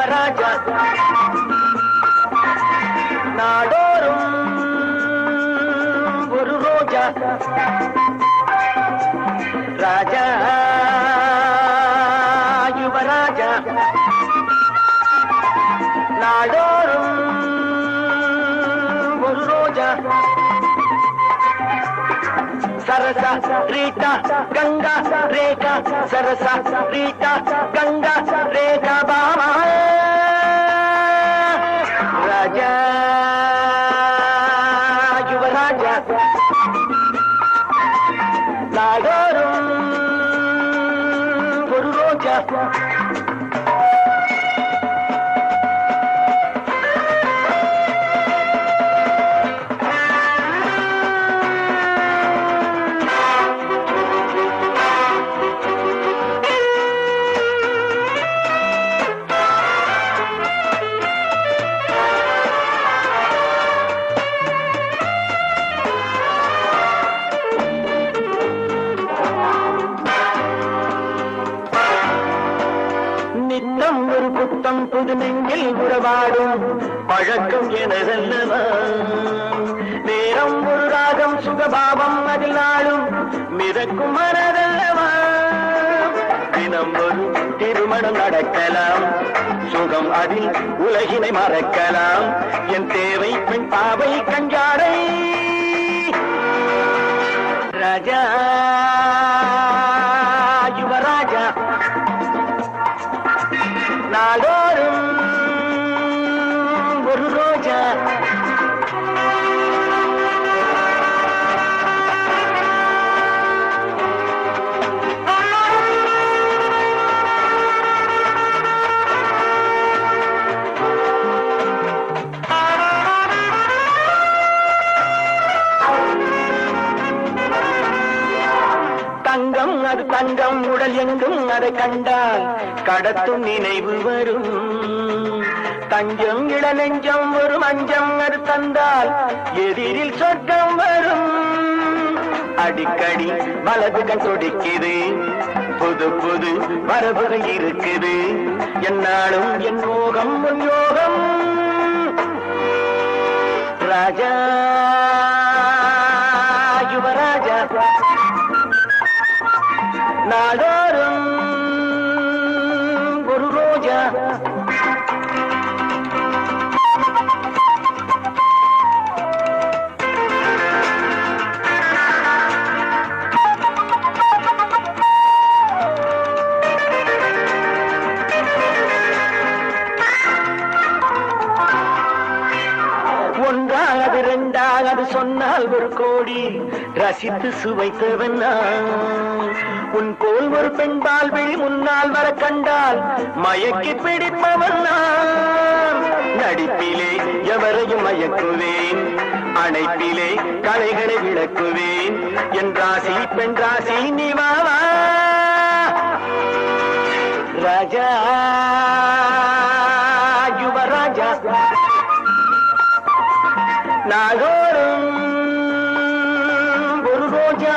யுவராஜா நாடோறும் ஒரு ரோஜா ராஜா யுவராஜா நாடோறும் ஒரு ரோஜா சரசா ரீட்டா கங்கா ரேகா சரசா ரீட்டா கங்கா ரேகா பாமா ராஜா யுவராஜா நாடோறும் ஒரு ரோஜா நித்தம் ஒரு புத்தம் புது நெஞ்சில் உறவாடும் பழக்கம் எனதல்லவா நேரம் ஒரு ராகம் சுகபாவம் அதில் நாளும் மிதக்கும் மனதல்லவா தினம் ஒரு திருமணம் நடக்கலாம் சுகம் அதில் உலகினை மறக்கலாம் என் தேவை பெண் பாவை கஞ்சாடை ராஜா யுவராஜா நாடோறும் ஒரு ரோஜா தங்கம் அது தங்கம் உடல் எங்கும் அதை கண்டால் கடத்தும் நினைவு வரும் தஞ்சம் இள நெஞ்சம் ஒரு மஞ்சம் அது தந்தால் எதிரில் சொர்க்கம் வரும் அடிக்கடி வலது கண் துடிக்குது புது புது மரபுகள் இருக்குது என்னாலும் என் மோகம் உன் யோகம் ராஜா யுவராஜா நாடோறும் ஒரு ரோஜா ஒன்றாவது இரண்டாவது சொன்னால் ஒரு கோடி ரசித்து சுவைத்தவன் உன் போல் ஒரு பெண்பால் விழி முன்னால் வர கண்டால் மயக்கி பிடிப்பவன் நடிப்பிலே எவரையும் மயக்குவேன் அணைப்பிலே கலைகளை விளக்குவேன் என் ராசி பெண் ராசி நிவாவா ராஜா யுவராஜா நாடோறும் ஒரு ரோஜா